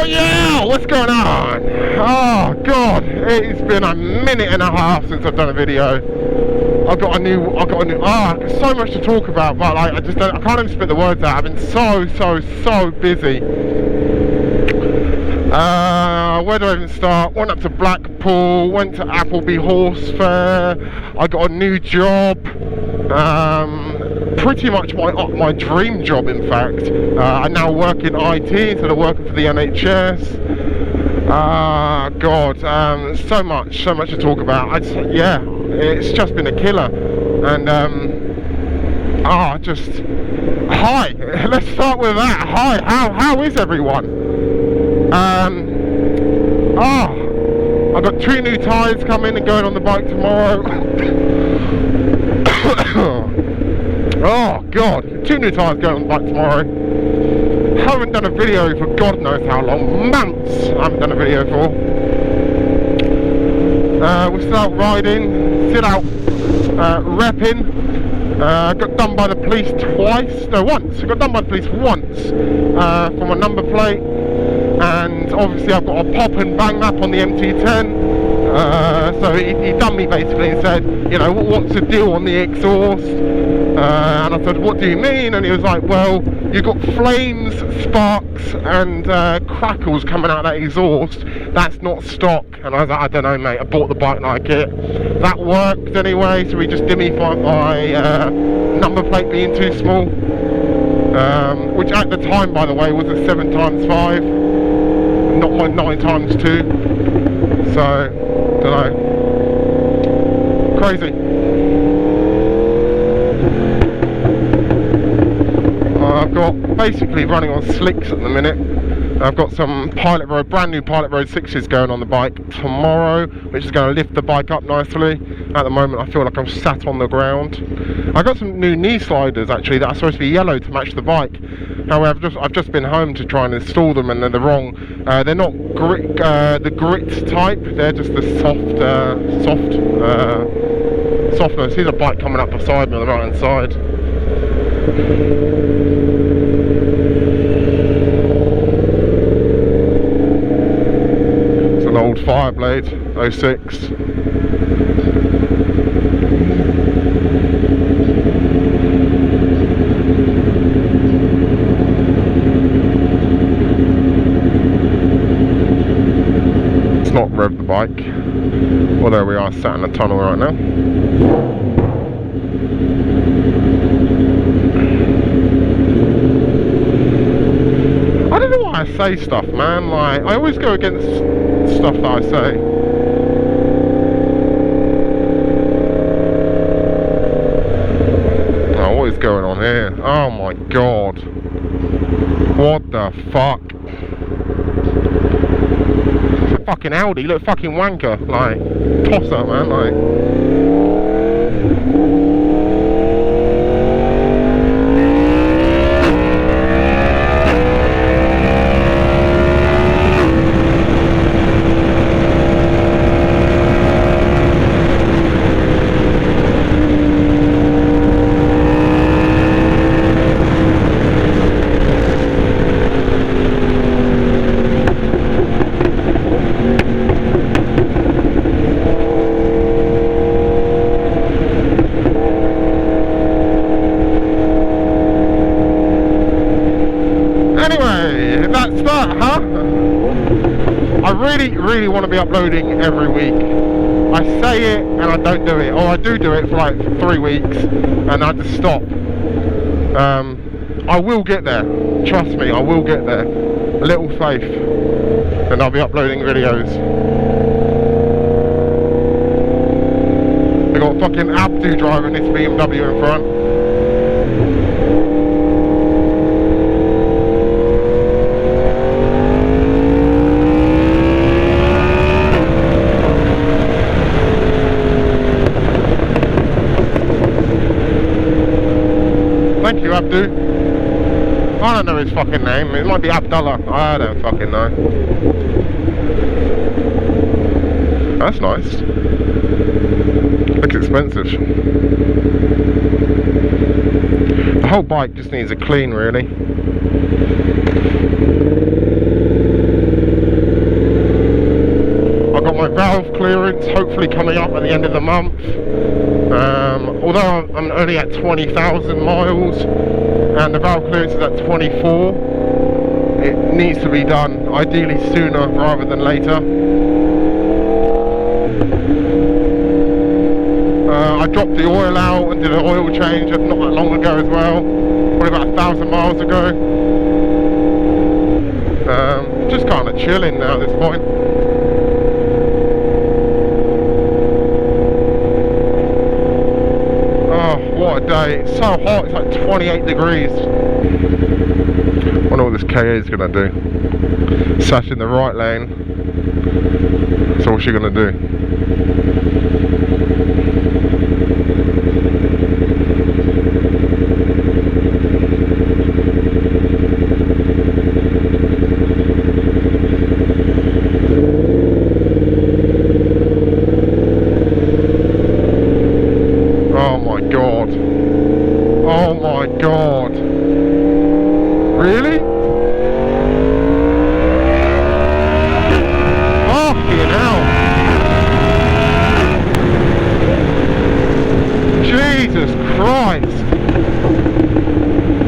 yeah, what's going on? Oh god, it's been a minute and a half since I've done a video. I've got a new, so much to talk about, but like, I can't even spit the words out. I've been so busy. Where do I even start? Went up to Blackpool, went to Appleby Horse Fair, I got a new job, pretty much my dream job in fact. I now work in IT instead of working for the NHS. God, so much to talk about. Yeah, it's just been a killer. And hi, let's start with that. Hi, how is everyone? I've got 2 new tyres coming and going on the bike tomorrow. Oh god, 2 new tyres going on the bike tomorrow. Haven't done a video for God knows how long, months I haven't done a video for. We're still out riding, still out repping. Got done by the police once. I got done by the police once for my number plate. And obviously I've got a pop and bang map on the MTtank. So he done me basically and said, you know, what's the deal on the exhaust? And I said, what do you mean? And he was like, well, you've got flames, sparks and crackles coming out of that exhaust. That's not stock. And I was like, I don't know mate, I bought the bike like it. That worked anyway, so we just dimmified my number plate being too small. Which at the time, by the way, was a 7x5, not my 9x2. So, don't know. Crazy. I've got basically running on slicks at the minute. I've got some Pilot Road, brand new Pilot Road 6s going on the bike tomorrow, which is going to lift the bike up nicely. At the moment I feel like I'm sat on the ground. I got some new knee sliders actually that are supposed to be yellow to match the bike. However, I've just been home to try and install them and they're wrong. They're not the grit type, they're just the softness. Here's a bike coming up beside me on the right hand side. It's an old Fireblade 06. It's not rev the bike. Well, there we are, sat in a tunnel right now. I don't know why I say stuff, man. Like, I always go against stuff that I say. Oh, what is going on here? Oh my god. What the fuck? It's a fucking Audi, look, fucking wanker. Like, tosser, man, like. I really want to be uploading every week. I say it and I don't do it, or I do it for like 3 weeks and I just stop. I will get there, trust me, I will get there. A little faith and I'll be uploading videos. I got fucking Abdu driving this BMW in front. Thank you, Abdu. I don't know his fucking name. It might be Abdullah. I don't fucking know. That's nice. Looks expensive. The whole bike just needs a clean, really. valve clearance hopefully coming up at the end of the month. Although I'm only at 20,000 miles and the valve clearance is at 24, it needs to be done ideally sooner rather than later. I dropped the oil out and did an oil change not that long ago as well, probably about 1,000 miles ago. Just kind of chilling now at this point. Oh, what a day. It's so hot, it's like 28 degrees. I wonder what this KA is going to do. Sat in the right lane. So what's she going to do? Oh my god. Oh my god. Really?